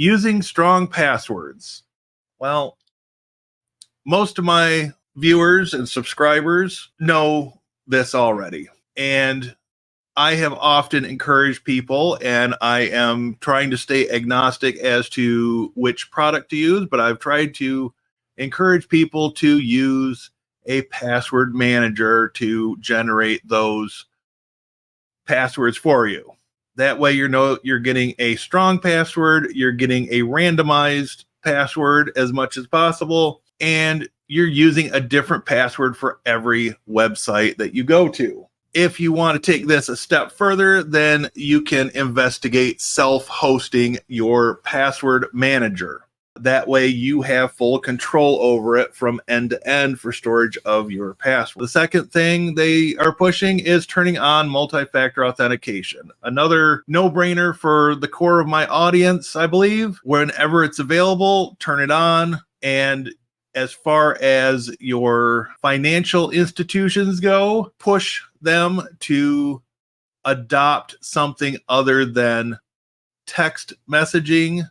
Using strong passwords. Well, most of my viewers and subscribers know this already. And I have often encouraged people, and I am trying to stay agnostic as to which product to use, but I've tried to encourage people to use a password manager to generate those passwords for you. That way, you're getting a strong password, you're getting a randomized password as much as possible, and you're using a different password for every website that you go to. If you want to take this a step further, then you can investigate self-hosting your password manager. That way you have full control over it from end to end for storage of your password. The second thing they are pushing is turning on multi-factor authentication. Another no-brainer for the core of my audience, I believe. Whenever it's available, turn it on. And as far as your financial institutions go, push them to adopt something other than text messaging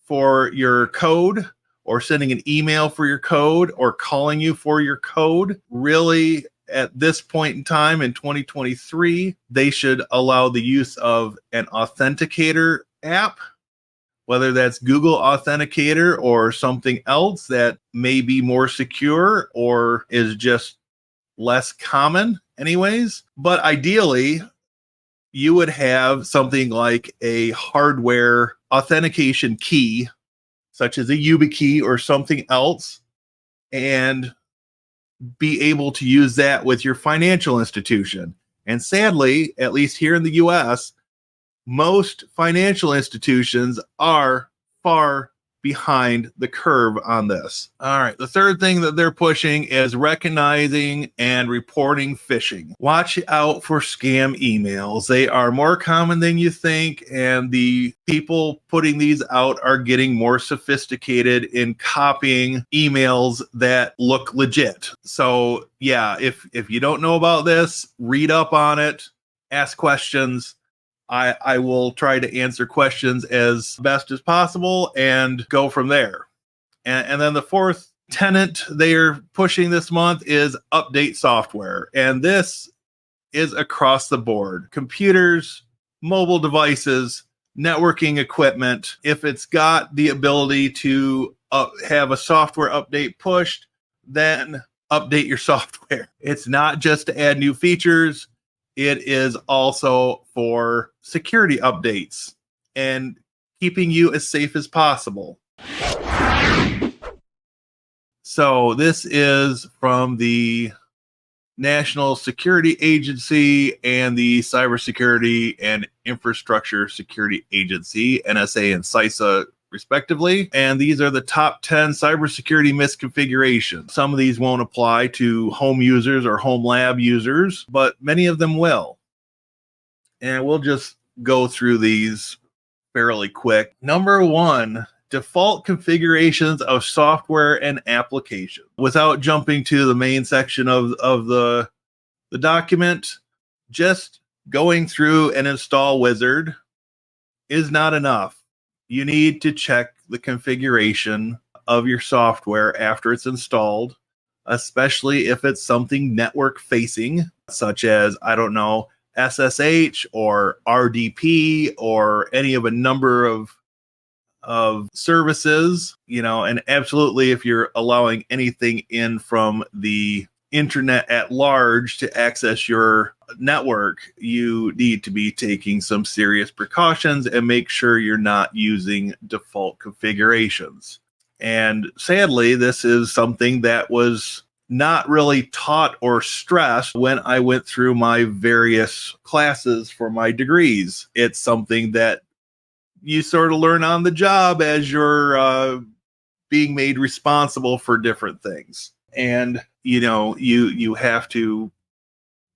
for your code, or sending an email for your code, or calling you for your code. Really, at this point in time in 2023, they should allow the use of an authenticator app, whether that's Google Authenticator or something else that may be more secure or is just less common anyways. But ideally, you would have something like a hardware authentication key, such as a YubiKey or something else, and be able to use that with your financial institution. And sadly, at least here in the US, most financial institutions are far behind the curve on this. All right. The third thing that they're pushing is recognizing and reporting phishing. Watch out for scam emails. They are more common than you think, and the people putting these out are getting more sophisticated in copying emails that look legit. So yeah, if you don't know about this, read up on it, ask questions. I will try to answer questions as best as possible and go from there. And then the fourth tenet they are pushing this month is update software. And this is across the board. Computers, mobile devices, networking equipment. If it's got the ability to have a software update pushed, then update your software. It's not just to add new features. It is also for security updates and keeping you as safe as possible. So this is from the National Security Agency and the Cybersecurity and Infrastructure Security Agency, NSA and CISA, respectively. And these are the top 10 cybersecurity misconfigurations. Some of these won't apply to home users or home lab users, but many of them will. And we'll just go through these fairly quick. Number one, default configurations of software and application. Without jumping to the main section of the document, just going through an install wizard is not enough. You need to check the configuration of your software after it's installed, especially if it's something network facing, such as, I don't know, SSH or RDP or any of a number of services, and absolutely if you're allowing anything in from the internet at large to access your network, you need to be taking some serious precautions and make sure you're not using default configurations. And sadly, this is something that was not really taught or stressed when I went through my various classes for my degrees. It's something that you sort of learn on the job as you're being made responsible for different things. And, you have to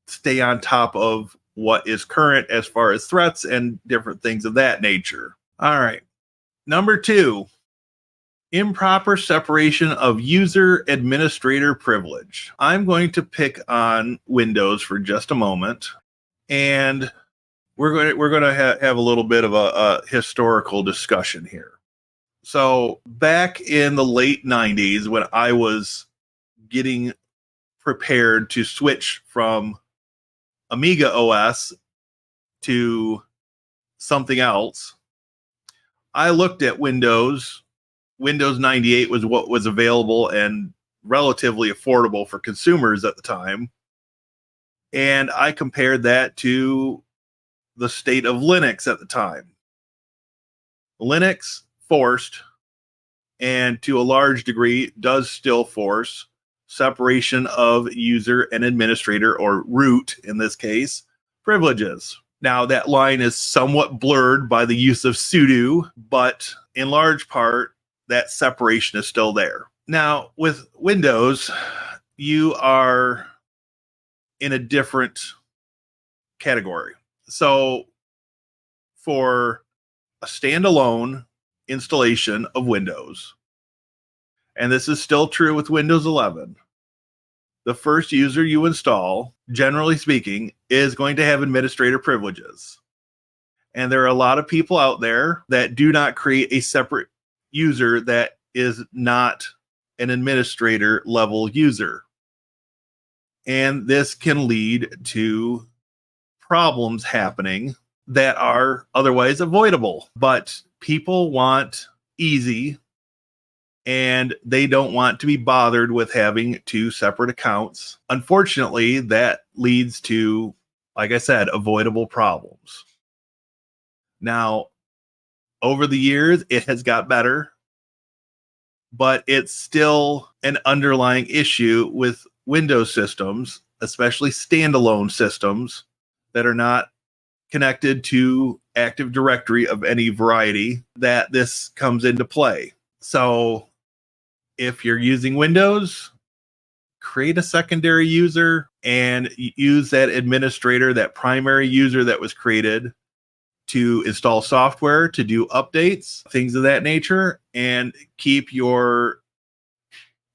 stay on top of what is current as far as threats and different things of that nature. All right. Number two, improper separation of user administrator privilege. I'm going to pick on Windows for just a moment, and we're going to have a little bit of a historical discussion here. So back in the late 90s, when I was getting prepared to switch from Amiga OS to something else, I looked at Windows. Windows 98 was what was available and relatively affordable for consumers at the time. And I compared that to the state of Linux at the time. Linux forced, and to a large degree does still force, separation of user and administrator, or root in this case, privileges. Now, that line is somewhat blurred by the use of sudo, but in large part, that separation is still there. Now, with Windows, you are in a different category. So, for a standalone installation of Windows, and this is still true with Windows 11, the first user you install, generally speaking, is going to have administrator privileges. And there are a lot of people out there that do not create a separate user that is not an administrator level user. And this can lead to problems happening that are otherwise avoidable. But people want easy, and they don't want to be bothered with having two separate accounts. Unfortunately, that leads to, like I said, avoidable problems. Now, over the years, it has got better, but it's still an underlying issue with Windows systems, especially standalone systems that are not connected to Active Directory of any variety, that this comes into play. So if you're using Windows, create a secondary user and use that administrator, that primary user that was created, to install software, to do updates, things of that nature, and keep your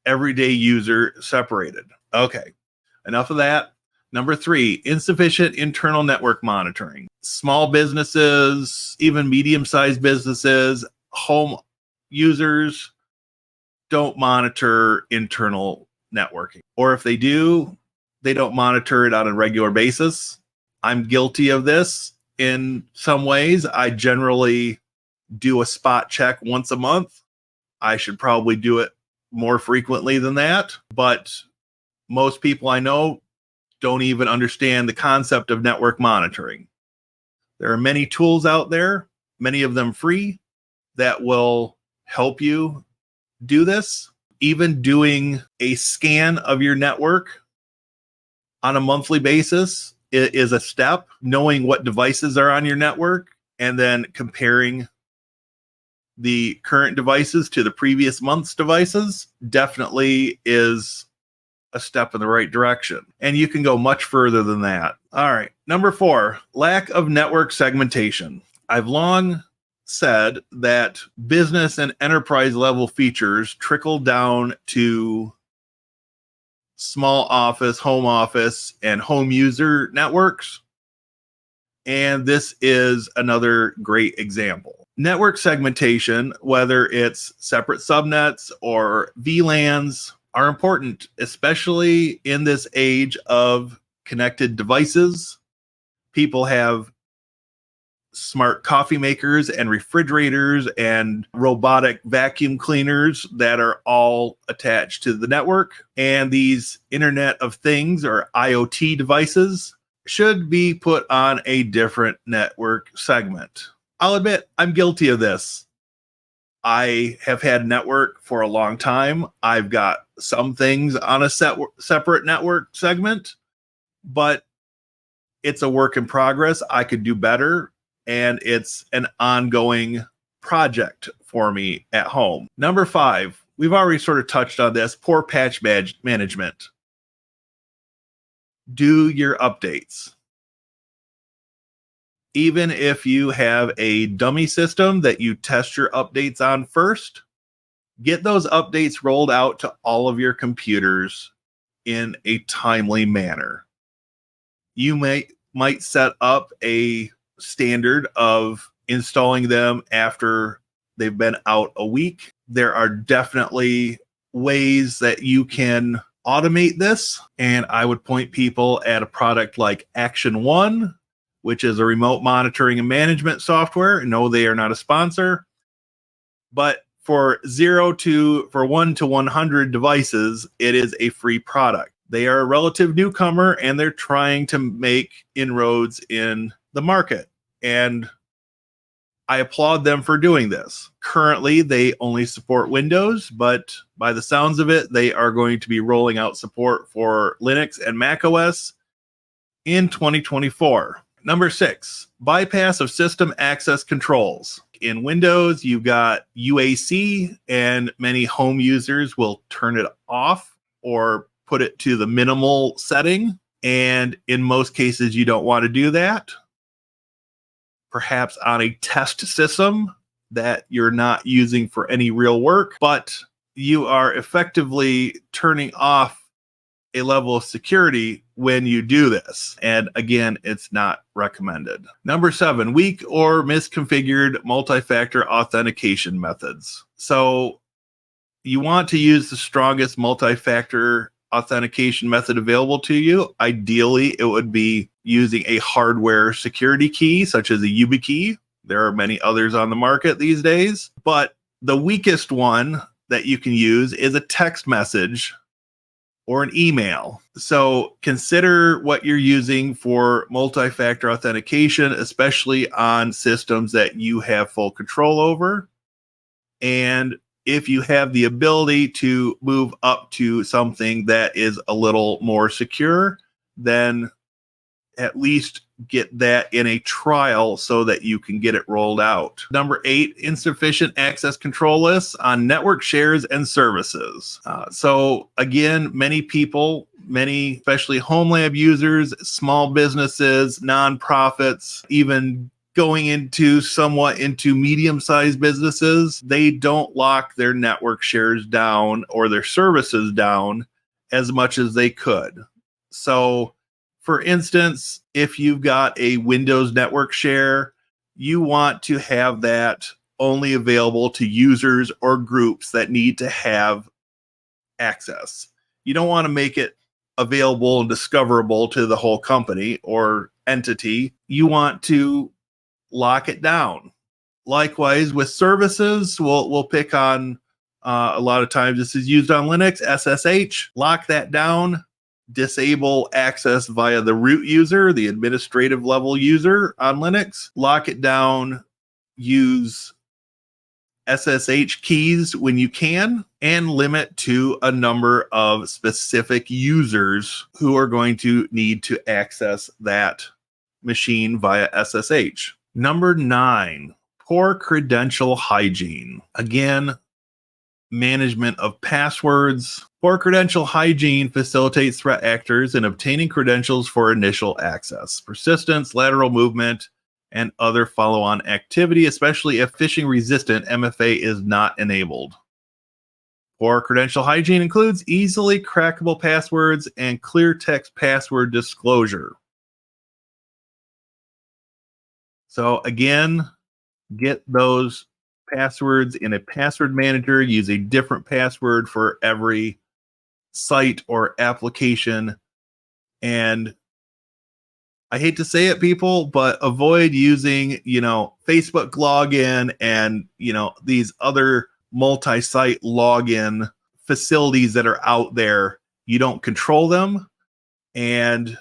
everyday user separated. Okay, enough of that. Number 3, insufficient internal network monitoring. Small businesses, even medium-sized businesses, home users don't monitor internal networking. Or if they do, they don't monitor it on a regular basis. I'm guilty of this in some ways. I generally do a spot check once a month. I should probably do it more frequently than that, but most people I know don't even understand the concept of network monitoring. There are many tools out there, many of them free, that will help you do this. Even doing a scan of your network on a monthly basis is a step. Knowing what devices are on your network and then comparing the current devices to the previous month's devices definitely is a step in the right direction. And you can go much further than that. All right. Number 4, lack of network segmentation. I've long said that business and enterprise level features trickle down to small office, and home user networks. And this is another great example. Network segmentation, whether it's separate subnets or VLANs, are important, especially in this age of connected devices. People have smart coffee makers and refrigerators and robotic vacuum cleaners that are all attached to the network. And these Internet of Things, or IoT devices, should be put on a different network segment. I'll admit, I'm guilty of this. I have had network for a long time. I've got some things on a separate network segment, but it's a work in progress. I could do better, and it's an ongoing project for me at home. Number 5, we've already sort of touched on this, poor patch management. Do your updates. Even if you have a dummy system that you test your updates on first, get those updates rolled out to all of your computers in a timely manner. You might set up a standard of installing them after they've been out a week. There are definitely ways that you can automate this, and I would point people at a product like Action One, which is a remote monitoring and management software. No, they are not a sponsor, but for 1 to 100 devices, it is a free product. They are a relative newcomer, and they're trying to make inroads in the market, and I applaud them for doing this. Currently, they only support Windows, but by the sounds of it, they are going to be rolling out support for Linux and Mac OS in 2024. Number 6, bypass of system access controls. In Windows, you've got UAC, and many home users will turn it off or put it to the minimal setting. And in most cases, you don't want to do that. Perhaps on a test system that you're not using for any real work, but you are effectively turning off a level of security when you do this. And again, it's not recommended. Number 7, weak or misconfigured multi-factor authentication methods. So you want to use the strongest multi-factor authentication method available to you. Ideally, it would be using a hardware security key, such as a YubiKey. There are many others on the market these days, but the weakest one that you can use is a text message or an email. So consider what you're using for multi-factor authentication, especially on systems that you have full control over. And if you have the ability to move up to something that is a little more secure, then at least get that in a trial so that you can get it rolled out. Number 8, insufficient access control lists on network shares and services. So again, many people, especially home lab users, small businesses, nonprofits, even going somewhat into medium-sized businesses, they don't lock their network shares down or their services down as much as they could. So for instance, if you've got a Windows network share, you want to have that only available to users or groups that need to have access. You don't want to make it available and discoverable to the whole company or entity. You want to lock it down. Likewise, with services, we'll pick on a lot of times this is used on Linux, SSH. Lock that down. Disable access via the root user, the administrative level user on Linux. Lock it down. Use SSH keys when you can, and limit to a number of specific users who are going to need to access that machine via SSH. Number 9, poor credential hygiene. Again, management of passwords. Poor credential hygiene facilitates threat actors in obtaining credentials for initial access, persistence, lateral movement, and other follow-on activity, especially if phishing-resistant MFA is not enabled. Poor credential hygiene includes easily crackable passwords and clear text password disclosure. So again, get those passwords in a password manager. Use a different password for every site or application. And I hate to say it, people, but avoid using, Facebook login and, these other multi-site login facilities that are out there. You don't control them, and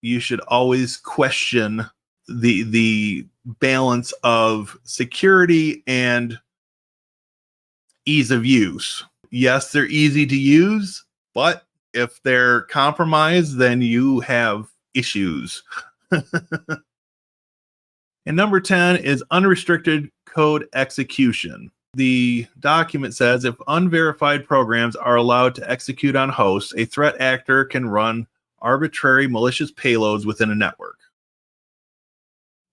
you should always question the balance of security and ease of use. Yes, they're easy to use, but if they're compromised, then you have issues. And number 10 is unrestricted code execution. The document says if unverified programs are allowed to execute on hosts, a threat actor can run arbitrary malicious payloads within a network.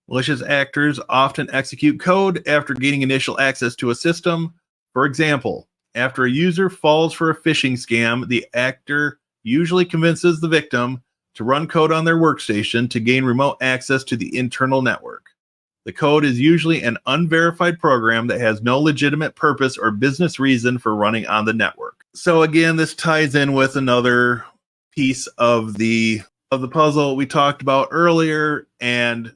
Malicious actors often execute code after gaining initial access to a system. For example, after a user falls for a phishing scam, the actor usually convinces the victim to run code on their workstation to gain remote access to the internal network. The code is usually an unverified program that has no legitimate purpose or business reason for running on the network. So again, this ties in with another piece of the puzzle we talked about earlier, and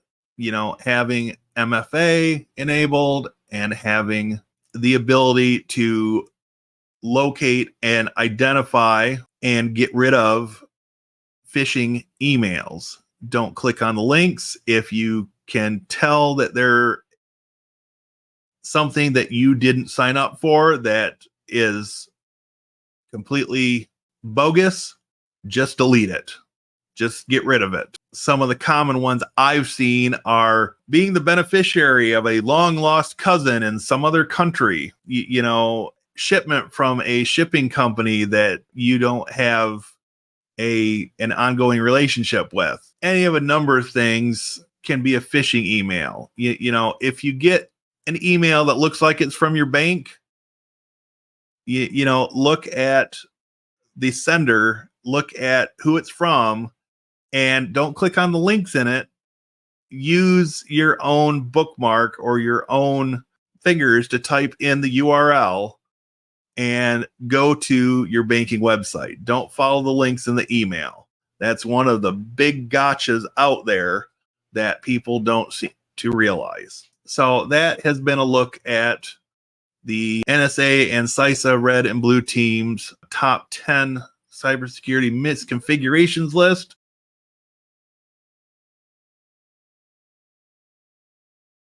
having MFA enabled and having the ability to locate and identify and get rid of phishing emails. Don't click on the links if you can tell that they're something that you didn't sign up for that is completely bogus. Just delete it. Just get rid of it. Some of the common ones I've seen are being the beneficiary of a long lost cousin in some other country, shipment from a shipping company that you don't have an ongoing relationship with. Any of a number of things can be a phishing email. If you get an email that looks like it's from your bank, look at the sender, look at who it's from, and don't click on the links in it. Use your own bookmark or your own fingers to type in the URL and go to your banking website. Don't follow the links in the email. That's one of the big gotchas out there that people don't seem to realize. So that has been a look at the NSA and CISA red and blue teams top 10 cybersecurity misconfigurations list.